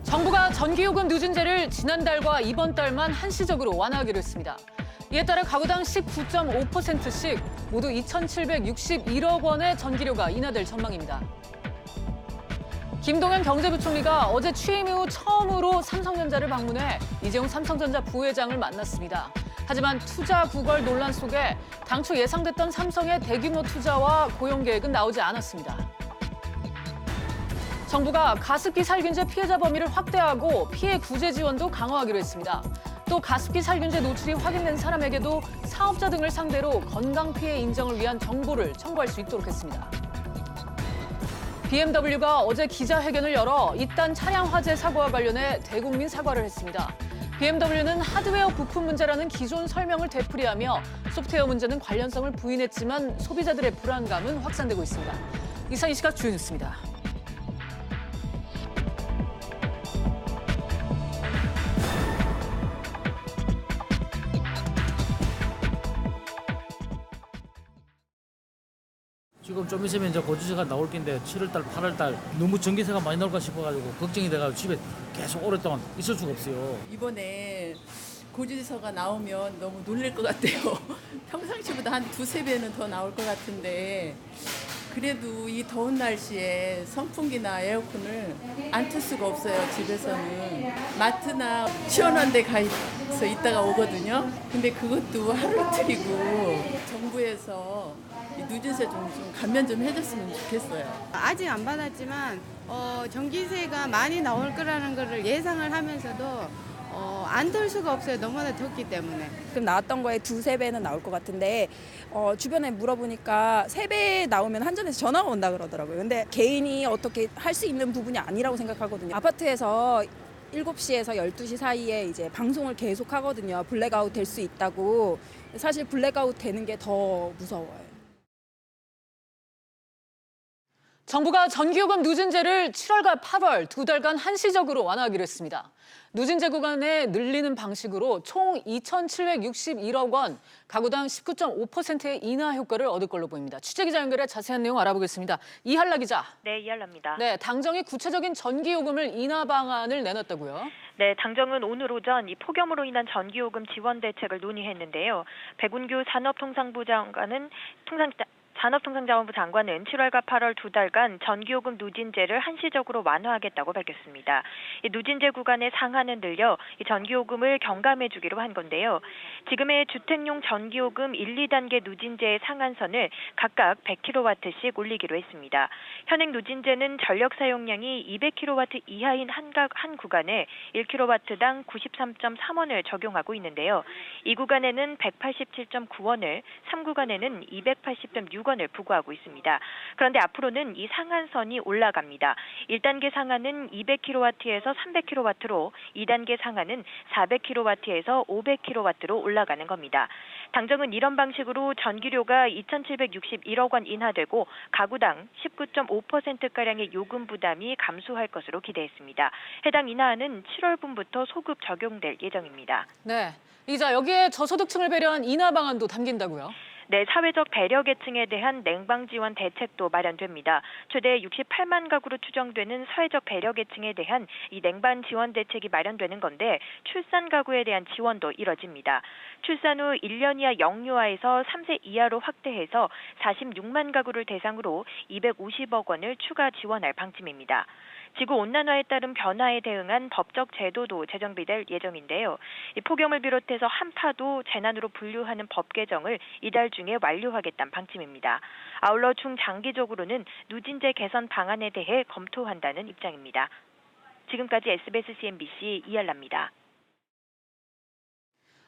정부가 전기요금 누진제를 지난달과 이번 달만 한시적으로 완화하기로 했습니다. 이에 따라 가구당 19.5%씩 모두 2,761억 원의 전기료가 인하될 전망입니다. 김동연 경제부총리가 어제 취임 이후 처음으로 삼성전자를 방문해 이재용 삼성전자 부회장을 만났습니다. 하지만 투자 구걸 논란 속에 당초 예상됐던 삼성의 대규모 투자와 고용 계획은 나오지 않았습니다. 정부가 가습기 살균제 피해자 범위를 확대하고 피해 구제 지원도 강화하기로 했습니다. 또 가습기 살균제 노출이 확인된 사람에게도 사업자 등을 상대로 건강 피해 인정을 위한 정보를 청구할 수 있도록 했습니다. BMW가 어제 기자회견을 열어 잇단 차량 화재 사고와 관련해 대국민 사과를 했습니다. BMW는 하드웨어 부품 문제라는 기존 설명을 되풀이하며 소프트웨어 문제는 관련성을 부인했지만 소비자들의 불안감은 확산되고 있습니다. 이상 이 시각 주요 뉴스입니다. 지금 좀 있으면 이제 고지서가 나올 텐데 7월달, 8월달 너무 전기세가 많이 나올까 싶어가지고 걱정이 돼가지고 집에 계속 오랫동안 있을 수가 없어요. 이번에 고지서가 나오면 너무 놀랄 것 같아요. 평상시보다 한 두세 배는 더 나올 것 같은데 그래도 이 더운 날씨에 선풍기나 에어컨을 안 틀 수가 없어요. 집에서는 마트나 시원한 데 가서 있다가 오거든요. 근데 그것도 하루 이틀이고 정부에서 이 누진세 좀 감면 좀 해줬으면 좋겠어요. 아직 안 받았지만 전기세가 많이 나올 거라는 거를 예상을 하면서도 안 들 수가 없어요. 너무나 덥기 때문에. 지금 나왔던 거에 두세 배는 나올 것 같은데 주변에 물어보니까 세 배 나오면 한전에서 전화가 온다 그러더라고요. 근데 개인이 어떻게 할 수 있는 부분이 아니라고 생각하거든요. 아파트에서 7시에서 12시 사이에 이제 방송을 계속 하거든요. 블랙아웃 될 수 있다고. 사실 블랙아웃 되는 게 더 무서워요. 정부가 전기요금 누진제를 7월과 8월 두 달간 한시적으로 완화하기로 했습니다. 누진제 구간에 늘리는 방식으로 총 2,761억 원, 가구당 19.5%의 인하 효과를 얻을 걸로 보입니다. 취재기자 연결해 자세한 내용 알아보겠습니다. 이할라 기자. 네, 이할라입니다. 네, 당정이 구체적인 전기요금을 인하 방안을 내놨다고요? 네, 당정은 오늘 오전 이 폭염으로 인한 전기요금 지원 대책을 논의했는데요. 백운규 산업통상자원부 장관은 7월과 8월 두 달간 전기요금 누진제를 한시적으로 완화하겠다고 밝혔습니다. 이 누진제 구간의 상한은 늘려 이 전기요금을 경감해주기로 한 건데요. 지금의 주택용 전기요금 1, 2단계 누진제의 상한선을 각각 100kW씩 올리기로 했습니다. 현행 누진제는 전력 사용량이 200kW 이하인 한 구간에 1kW당 93.3원을 적용하고 있는데요. 이 구간에는 187.9원을, 3구간에는 280.6원을 부과하고 있습니다. 그런데 앞으로는 이 상한선이 올라갑니다. 1단계 상한은 200kW에서 300kW로, 2단계 상한은 400kW에서 500kW로 올라가는 겁니다. 당정은 이런 방식으로 전기료가 2,761억 원 인하되고 가구당 19.5%가량의 요금 부담이 감소할 것으로 기대했습니다. 해당 인하는 7월분부터 소급 적용될 예정입니다. 네, 이자 여기에 저소득층을 배려한 인하 방안도 담긴다고요? 네, 사회적 배려 계층에 대한 냉방 지원 대책도 마련됩니다. 최대 68만 가구로 추정되는 사회적 배려 계층에 대한 이 냉방 지원 대책이 마련되는 건데 출산 가구에 대한 지원도 이뤄집니다. 출산 후 1년 이하 영유아에서 3세 이하로 확대해서 46만 가구를 대상으로 250억 원을 추가 지원할 방침입니다. 지구온난화에 따른 변화에 대응한 법적 제도도 제정비될 예정인데요. 이 폭염을 비롯해서 한파도 재난으로 분류하는 법 개정을 이달 중에 완료하겠다는 방침입니다. 아울러 중장기적으로는 누진제 개선 방안에 대해 검토한다는 입장입니다. 지금까지 SBS CNBC 이할라입니다.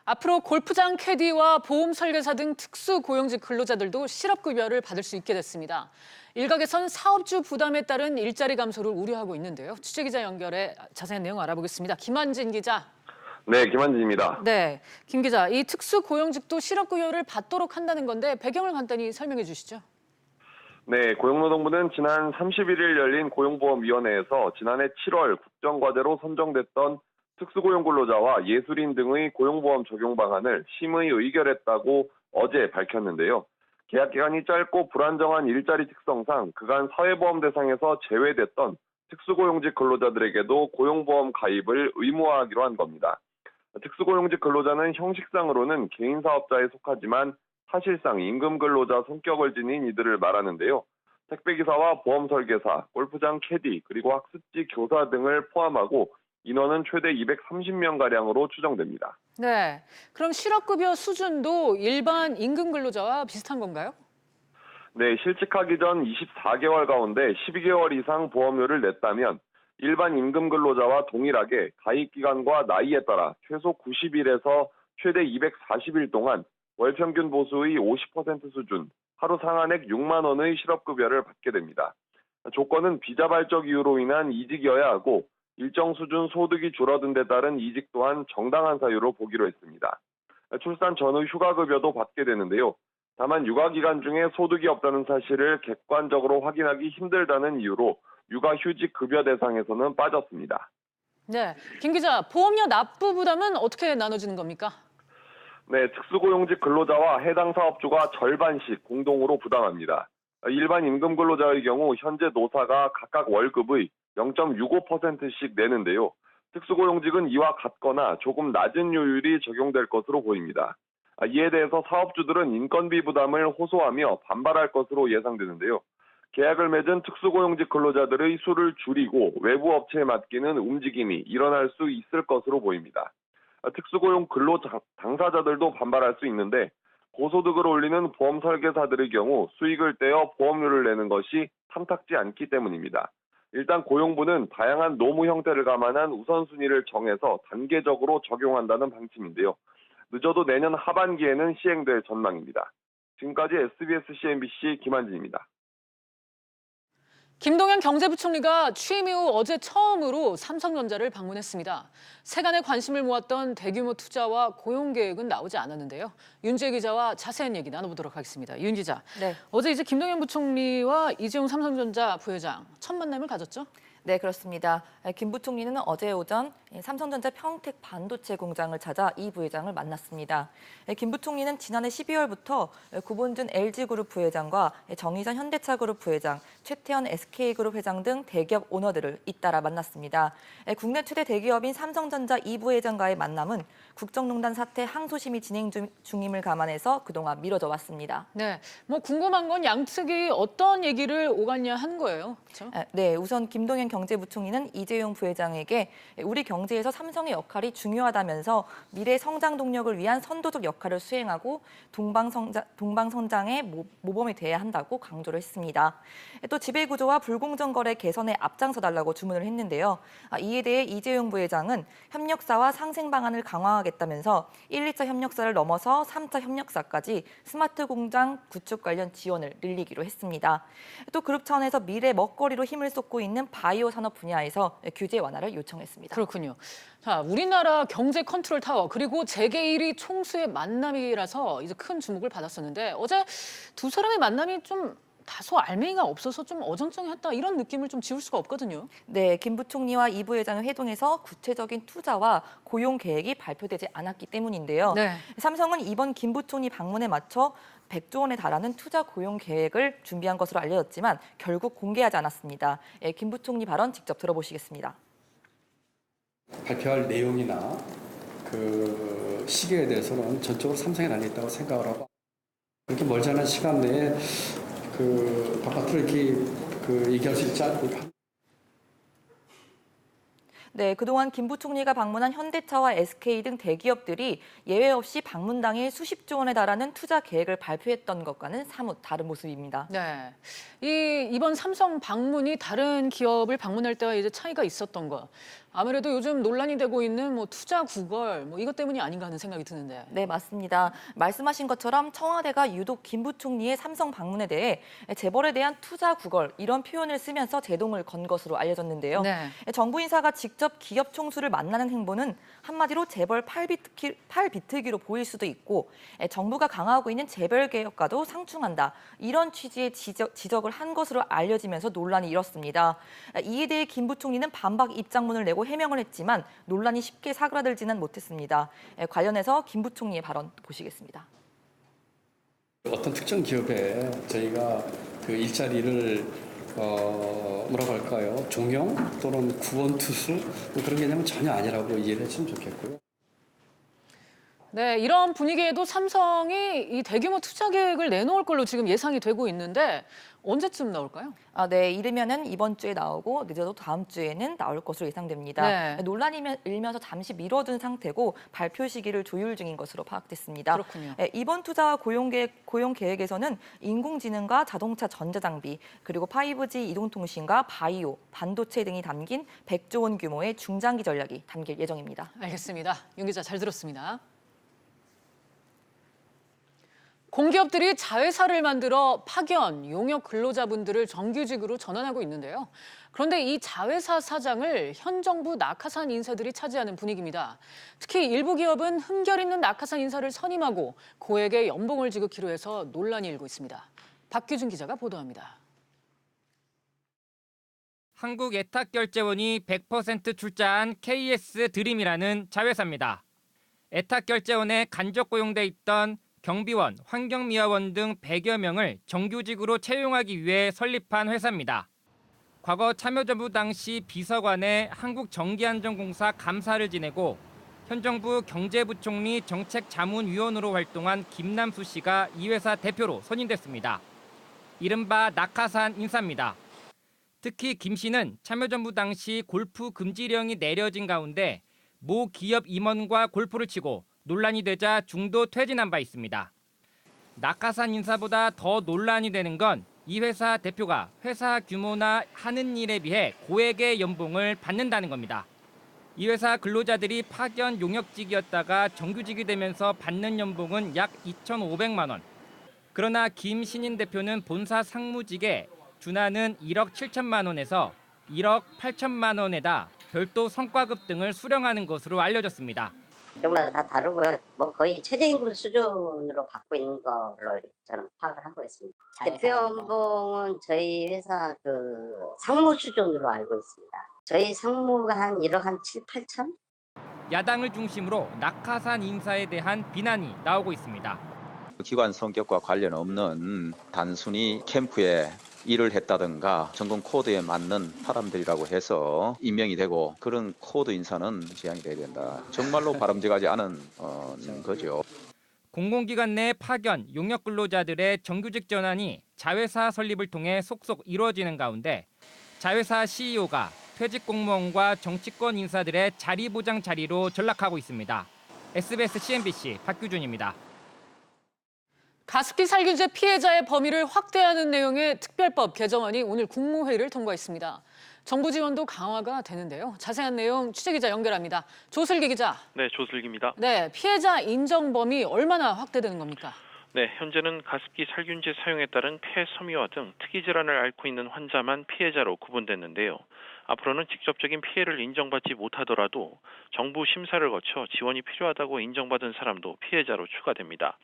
앞으로 골프장 캐디와 보험 설계사 등 특수 고용직 근로자들도 실업급여를 받을 수 있게 됐습니다. 일각에선 사업주 부담에 따른 일자리 감소를 우려하고 있는데요. 취재기자 연결해 자세한 내용 알아보겠습니다. 김한진 기자. 네, 김한진입니다. 네, 김 기자. 이 특수 고용직도 실업급여를 받도록 한다는 건데 배경을 간단히 설명해 주시죠. 네, 고용노동부는 지난 31일 열린 고용보험위원회에서 지난해 7월 국정과제로 선정됐던 특수고용근로자와 예술인 등의 고용보험 적용 방안을 심의 의결했다고 어제 밝혔는데요. 계약 기간이 짧고 불안정한 일자리 특성상 그간 사회보험 대상에서 제외됐던 특수고용직 근로자들에게도 고용보험 가입을 의무화하기로 한 겁니다. 특수고용직 근로자는 형식상으로는 개인사업자에 속하지만 사실상 임금근로자 성격을 지닌 이들을 말하는데요. 택배기사와 보험설계사, 골프장 캐디, 그리고 학습지 교사 등을 포함하고 인원은 최대 230명가량으로 추정됩니다. 네. 그럼 실업급여 수준도 일반 임금 근로자와 비슷한 건가요? 네, 실직하기 전 24개월 가운데 12개월 이상 보험료를 냈다면 일반 임금 근로자와 동일하게 가입기간과 나이에 따라 최소 90일에서 최대 240일 동안 월 평균 보수의 50% 수준, 하루 상한액 6만 원의 실업급여를 받게 됩니다. 조건은 비자발적 이유로 인한 이직이어야 하고 일정 수준 소득이 줄어든 데 따른 이직 또한 정당한 사유로 보기로 했습니다. 출산 전후 휴가급여도 받게 되는데요. 다만 육아기간 중에 소득이 없다는 사실을 객관적으로 확인하기 힘들다는 이유로 육아휴직 급여 대상에서는 빠졌습니다. 네. 김 기자, 보험료 납부 부담은 어떻게 나눠지는 겁니까? 네, 특수고용직 근로자와 해당 사업주가 절반씩 공동으로 부담합니다. 일반 임금 근로자의 경우 현재 노사가 각각 월급의 0.65%씩 내는데요. 특수고용직은 이와 같거나 조금 낮은 요율이 적용될 것으로 보입니다. 이에 대해서 사업주들은 인건비 부담을 호소하며 반발할 것으로 예상되는데요. 계약을 맺은 특수고용직 근로자들의 수를 줄이고 외부 업체에 맡기는 움직임이 일어날 수 있을 것으로 보입니다. 특수고용 근로 당사자들도 반발할 수 있는데 고소득을 올리는 보험 설계사들의 경우 수익을 떼어 보험료를 내는 것이 탐탁지 않기 때문입니다. 일단 고용부는 다양한 노무 형태를 감안한 우선순위를 정해서 단계적으로 적용한다는 방침인데요. 늦어도 내년 하반기에는 시행될 전망입니다. 지금까지 SBS CNBC 김한진입니다. 김동연 경제부총리가 취임 이후 어제 처음으로 삼성전자를 방문했습니다. 세간의 관심을 모았던 대규모 투자와 고용 계획은 나오지 않았는데요. 윤지혜 기자와 자세한 얘기 나눠보도록 하겠습니다. 윤 기자, 네. 어제 이제 김동연 부총리와 이재용 삼성전자 부회장 첫 만남을 가졌죠? 네, 그렇습니다. 김 부총리는 어제 오전 삼성전자 평택 반도체 공장을 찾아 이 부회장을 만났습니다. 김 부총리는 지난해 12월부터 구본준 LG그룹 부회장과 정의선 현대차그룹 부회장, 최태원 SK그룹 회장 등 대기업 오너들을 잇따라 만났습니다. 국내 최대 대기업인 삼성전자 이 부회장과의 만남은 국정농단 사태 항소심이 진행 중임을 감안해서 그동안 미뤄져 왔습니다. 네, 뭐 궁금한 건 양측이 어떤 얘기를 오갔냐 한 거예요, 그렇죠? 네, 우선 김동연 경제부총리는 이재용 부회장에게 우리 경제에서 삼성의 역할이 중요하다면서 미래 성장 동력을 위한 선도적 역할을 수행하고 동방성장의 모범이 돼야 한다고 강조를 했습니다. 또 지배구조와 불공정 거래 개선에 앞장서달라고 주문을 했는데요. 이에 대해 이재용 부회장은 협력사와 상생 방안을 강화하겠다면서 1, 2차 협력사를 넘어서 3차 협력사까지 스마트 공장 구축 관련 지원을 늘리기로 했습니다. 또 그룹 차원에서 미래 먹거리로 힘을 쏟고 있는 바이오 산업 분야에서 규제 완화를 요청했습니다. 그렇군요. 자, 우리나라 경제 컨트롤 타워 그리고 재계 1위 총수의 만남이라서 이제 큰 주목을 받았었는데 어제 두 사람의 만남이 좀 다소 알맹이가 없어서 좀 어정쩡했다 이런 느낌을 좀 지울 수가 없거든요. 네, 김 부총리와 이 부회장의 회동에서 구체적인 투자와 고용 계획이 발표되지 않았기 때문인데요. 네. 삼성은 이번 김 부총리 방문에 맞춰 100조 원에 달하는 투자 고용 계획을 준비한 것으로 알려졌지만 결국 공개하지 않았습니다. 김 부총리 발언 직접 들어보시겠습니다. 발표할 내용이나 그 시기에 대해서는 전적으로 삼성에 달려있다고 생각을 하고 그렇게 멀지 않은 시간 내에 그 바깥으로 이렇게 얘기할 수 있지 않고. 네, 그동안 김 부총리가 방문한 현대차와 SK 등 대기업들이 예외 없이 방문 당일 수십조 원에 달하는 투자 계획을 발표했던 것과는 사뭇 다른 모습입니다. 네, 이번 삼성 방문이 다른 기업을 방문할 때와 이제 차이가 있었던 것. 아무래도 요즘 논란이 되고 있는 뭐 투자 구걸 뭐 이것 때문이 아닌가 하는 생각이 드는데. 네, 맞습니다. 말씀하신 것처럼 청와대가 유독 김 부총리의 삼성 방문에 대해 재벌에 대한 투자 구걸 이런 표현을 쓰면서 제동을 건 것으로 알려졌는데요. 네. 정부 인사가 직접 기업 총수를 만나는 행보는 한마디로 재벌 팔비트기로 보일 수도 있고 정부가 강화하고 있는 재벌 개혁과도 상충한다. 이런 취지의 지적을 한 것으로 알려지면서 논란이 일었습니다. 이에 대해 김 부총리는 반박 입장문을 내고 해명을 했지만 논란이 쉽게 사그라들지는 못했습니다. 관련해서 김 부총리의 발언 보시겠습니다. 어떤 특정 기업에 저희가 그 일자리를 뭐라고 할까요? 종용 또는 구원 투수 그런 개념은 전혀 아니라고 이해를 했으면 좋겠고요. 네, 이런 분위기에도 삼성이 이 대규모 투자 계획을 내놓을 걸로 지금 예상이 되고 있는데 언제쯤 나올까요? 네, 이르면은 이번 주에 나오고 늦어도 다음 주에는 나올 것으로 예상됩니다. 네. 논란이 일면서 잠시 미뤄둔 상태고 발표 시기를 조율 중인 것으로 파악됐습니다. 그렇군요. 이번 투자와 고용 계획에서는 인공지능과 자동차 전자장비, 그리고 5G 이동통신과 바이오, 반도체 등이 담긴 100조 원 규모의 중장기 전략이 담길 예정입니다. 알겠습니다. 윤 기자 잘 들었습니다. 공기업들이 자회사를 만들어 파견, 용역 근로자분들을 정규직으로 전환하고 있는데요. 그런데 이 자회사 사장을 현 정부 낙하산 인사들이 차지하는 분위기입니다. 특히 일부 기업은 흠결 있는 낙하산 인사를 선임하고 고액의 연봉을 지급키로 해서 논란이 일고 있습니다. 박규준 기자가 보도합니다. 한국애탁결제원이 100% 출자한 KS 드림이라는 자회사입니다. 애탁결제원에 간접 고용돼 있던 경비원, 환경미화원 등 100여 명을 정규직으로 채용하기 위해 설립한 회사입니다. 과거 참여정부 당시 비서관에 한국전기안전공사 감사를 지내고 현 정부 경제부총리 정책자문위원으로 활동한 김남수 씨가 이 회사 대표로 선임됐습니다. 이른바 낙하산 인사입니다. 특히 김 씨는 참여정부 당시 골프 금지령이 내려진 가운데 모 기업 임원과 골프를 치고 논란이 되자 중도 퇴진한 바 있습니다. 낙하산 인사보다 더 논란이 되는 건 이 회사 대표가 회사 규모나 하는 일에 비해 고액의 연봉을 받는다는 겁니다. 이 회사 근로자들이 파견 용역직이었다가 정규직이 되면서 받는 연봉은 약 2,500만 원. 그러나 김 신인 대표는 본사 상무직에 준하는 1억 7천만 원에서 1억 8천만 원에다 별도 성과급 등을 수령하는 것으로 알려졌습니다. 경우마다 다 다르고요. 뭐 거의 최저임금 수준으로 받고 있는 걸로 저는 파악을 하고 있습니다. 대표 연봉은 저희 회사 그 상무 수준으로 알고 있습니다. 저희 상무가 한 1억 한 7, 8천? 야당을 중심으로 낙하산 인사에 대한 비난이 나오고 있습니다. 기관 성격과 관련 없는 단순히 캠프에 일을 했다든가 전공 코드에 맞는 사람들이라고 해서 임명이 되고 그런 코드 인사는 지양이 돼야 된다. 정말로 바람직하지 않은 거죠. 공공기관 내 파견, 용역 근로자들의 정규직 전환이 자회사 설립을 통해 속속 이루어지는 가운데 자회사 CEO가 퇴직 공무원과 정치권 인사들의 자리 보장 자리로 전락하고 있습니다. SBS CNBC 박규준입니다. 가습기 살균제 피해자의 범위를 확대하는 내용의 특별법 개정안이 오늘 국무회의를 통과했습니다. 정부 지원도 강화가 되는데요. 자세한 내용 취재기자 연결합니다. 조슬기 기자. 네, 조슬기입니다. 네, 피해자 인정 범위 얼마나 확대되는 겁니까? 네, 현재는 가습기 살균제 사용에 따른 폐 섬유화 등 특이 질환을 앓고 있는 환자만 피해자로 구분됐는데요. 앞으로는 직접적인 피해를 인정받지 못하더라도 정부 심사를 거쳐 지원이 필요하다고 인정받은 사람도 피해자로 추가됩니다.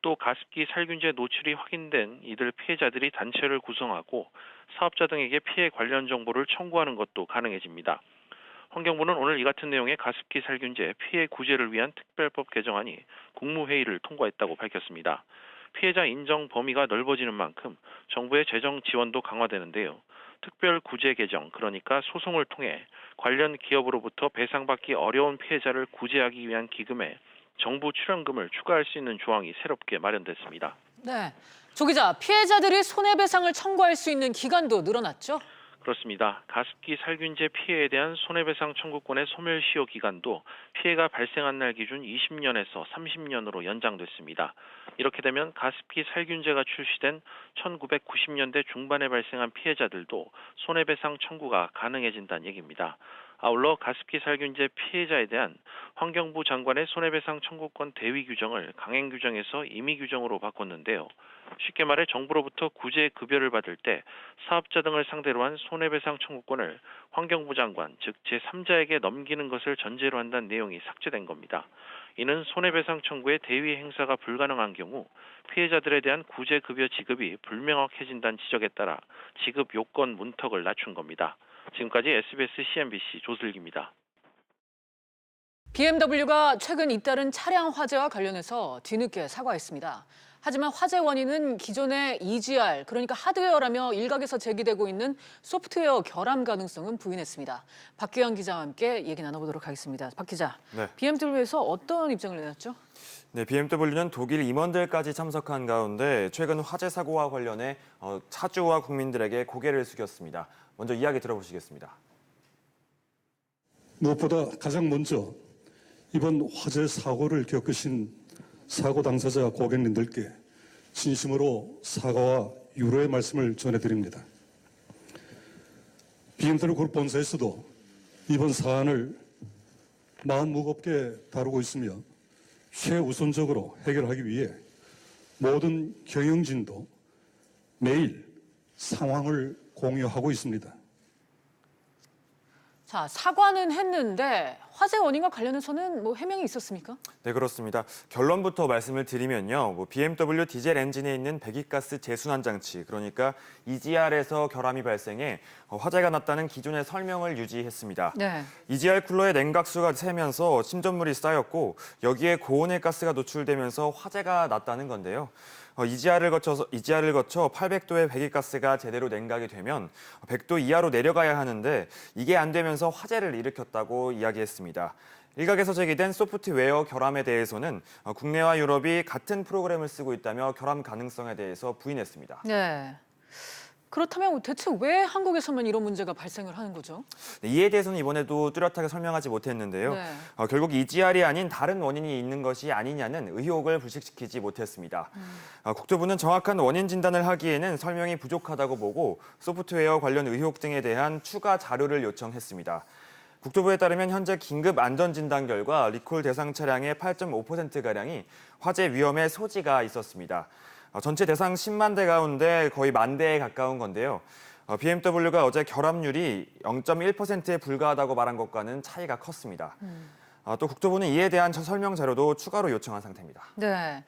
또 가습기 살균제 노출이 확인된 이들 피해자들이 단체를 구성하고 사업자 등에게 피해 관련 정보를 청구하는 것도 가능해집니다. 환경부는 오늘 이 같은 내용의 가습기 살균제 피해 구제를 위한 특별법 개정안이 국무회의를 통과했다고 밝혔습니다. 피해자 인정 범위가 넓어지는 만큼 정부의 재정 지원도 강화되는데요. 특별 구제 개정, 그러니까 소송을 통해 관련 기업으로부터 배상받기 어려운 피해자를 구제하기 위한 기금에 정부 출연금을 추가할 수 있는 조항이 새롭게 마련됐습니다. 네, 조 기자, 피해자들이 손해배상을 청구할 수 있는 기간도 늘어났죠? 그렇습니다. 가습기 살균제 피해에 대한 손해배상 청구권의 소멸시효 기간도 피해가 발생한 날 기준 20년에서 30년으로 연장됐습니다. 이렇게 되면 가습기 살균제가 출시된 1990년대 중반에 발생한 피해자들도 손해배상 청구가 가능해진다는 얘기입니다. 아울러 가습기 살균제 피해자에 대한 환경부 장관의 손해배상 청구권 대위 규정을 강행 규정에서 임의 규정으로 바꿨는데요. 쉽게 말해 정부로부터 구제 급여를 받을 때 사업자 등을 상대로 한 손해배상 청구권을 환경부 장관, 즉 제3자에게 넘기는 것을 전제로 한다는 내용이 삭제된 겁니다. 이는 손해배상 청구의 대위 행사가 불가능한 경우 피해자들에 대한 구제 급여 지급이 불명확해진다는 지적에 따라 지급 요건 문턱을 낮춘 겁니다. 지금까지 SBS CNBC 조슬기입니다. BMW가 최근 잇따른 차량 화재와 관련해서 뒤늦게 사과했습니다. 하지만 화재 원인은 기존의 EGR, 그러니까 하드웨어라며 일각에서 제기되고 있는 소프트웨어 결함 가능성은 부인했습니다. 박규영 기자와 함께 얘기 나눠보도록 하겠습니다. 박 기자, 네. BMW에서 어떤 입장을 내놨죠? 네, BMW는 독일 임원들까지 참석한 가운데 최근 화재 사고와 관련해 차주와 국민들에게 고개를 숙였습니다. 먼저 이야기 들어보시겠습니다. 무엇보다 가장 먼저 이번 화재 사고를 겪으신 사고 당사자 고객님들께 진심으로 사과와 유로의 말씀을 전해드립니다. BMW 그룹 본사에서도 이번 사안을 마음 무겁게 다루고 있으며 최우선적으로 해결하기 위해 모든 경영진도 매일 상황을 공유하고 있습니다. 자, 사과는 했는데 화재 원인과 관련해서는 뭐 해명이 있었습니까? 네, 그렇습니다. 결론부터 말씀을 드리면요. BMW 디젤 엔진에 있는 배기가스 재순환 장치, 그러니까 EGR에서 결함이 발생해 화재가 났다는 기존의 설명을 유지했습니다. 네. EGR 쿨러의 냉각수가 새면서 침전물이 쌓였고 여기에 고온의 가스가 노출되면서 화재가 났다는 건데요. EGR을 거쳐 800도의 배기가스가 제대로 냉각이 되면 100도 이하로 내려가야 하는데 이게 안 되면서 화재를 일으켰다고 이야기했습니다. 일각에서 제기된 소프트웨어 결함에 대해서는 국내와 유럽이 같은 프로그램을 쓰고 있다며 결함 가능성에 대해서 부인했습니다. 네. 그렇다면 대체 왜 한국에서만 이런 문제가 발생을 하는 거죠? 네, 이에 대해서는 이번에도 뚜렷하게 설명하지 못했는데요. 네. 결국 EGR이 아닌 다른 원인이 있는 것이 아니냐는 의혹을 불식시키지 못했습니다. 국토부는 정확한 원인 진단을 하기에는 설명이 부족하다고 보고 소프트웨어 관련 의혹 등에 대한 추가 자료를 요청했습니다. 국토부에 따르면 현재 긴급 안전진단 결과 리콜 대상 차량의 8.5%가량이 화재 위험의 소지가 있었습니다. 전체 대상 10만 대 가운데 거의 1만 대에 가까운 건데요. BMW가 어제 결함률이 0.1%에 불과하다고 말한 것과는 차이가 컸습니다. 또 국토부는 이에 대한 설명 자료도 추가로 요청한 상태입니다. 네.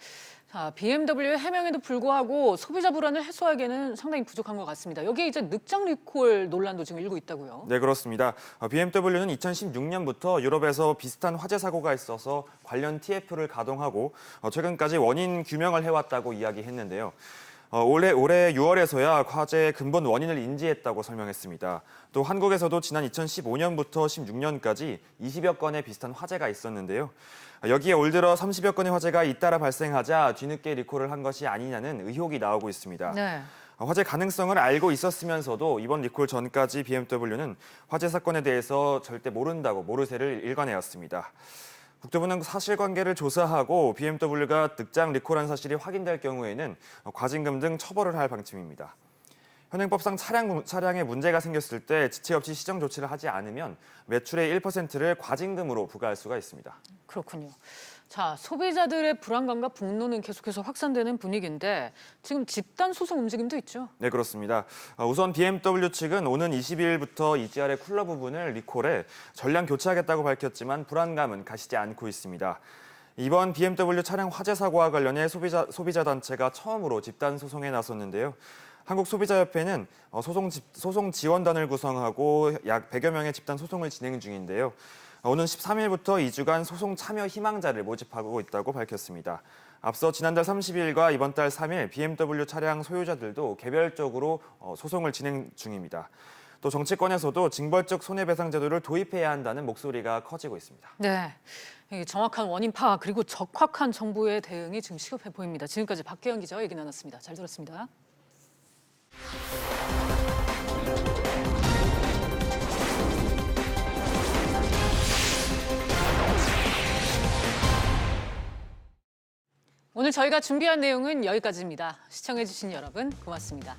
자, BMW의 해명에도 불구하고 소비자 불안을 해소하기에는 상당히 부족한 것 같습니다. 여기에 이제 늑장 리콜 논란도 지금 일고 있다고요. 네, 그렇습니다. BMW는 2016년부터 유럽에서 비슷한 화재 사고가 있어서 관련 TF를 가동하고 최근까지 원인 규명을 해왔다고 이야기했는데요. 올해 6월에서야 화재의 근본 원인을 인지했다고 설명했습니다. 또 한국에서도 지난 2015년부터 16년까지 20여 건의 비슷한 화재가 있었는데요. 여기에 올 들어 30여 건의 화재가 잇따라 발생하자 뒤늦게 리콜을 한 것이 아니냐는 의혹이 나오고 있습니다. 네. 화재 가능성을 알고 있었으면서도 이번 리콜 전까지 BMW는 화재 사건에 대해서 절대 모른다고 모르쇠를 일관해왔습니다. 국토부는 사실관계를 조사하고 BMW가 늑장 리콜한 사실이 확인될 경우에는 과징금 등 처벌을 할 방침입니다. 현행법상 차량에 문제가 생겼을 때 지체 없이 시정 조치를 하지 않으면 매출의 1%를 과징금으로 부과할 수가 있습니다. 그렇군요. 자, 소비자들의 불안감과 분노는 계속해서 확산되는 분위기인데 지금 집단 소송 움직임도 있죠? 네, 그렇습니다. 우선 BMW 측은 오는 20일부터 EGR의 쿨러 부분을 리콜해 전량 교체하겠다고 밝혔지만 불안감은 가시지 않고 있습니다. 이번 BMW 차량 화재 사고와 관련해 소비자 단체가 처음으로 집단 소송에 나섰는데요. 한국소비자협회는 소송 지원단을 구성하고 약 100여 명의 집단 소송을 진행 중인데요. 오는 13일부터 2주간 소송 참여 희망자를 모집하고 있다고 밝혔습니다. 앞서 지난달 30일과 이번 달 3일 BMW 차량 소유자들도 개별적으로 소송을 진행 중입니다. 또 정치권에서도 징벌적 손해배상 제도를 도입해야 한다는 목소리가 커지고 있습니다. 네, 정확한 원인 파악 그리고 적확한 정부의 대응이 지금 시급해 보입니다. 지금까지 박규영 기자와 얘기 나눴습니다. 잘 들었습니다. 오늘 저희가 준비한 내용은 여기까지입니다. 시청해주신 여러분 고맙습니다.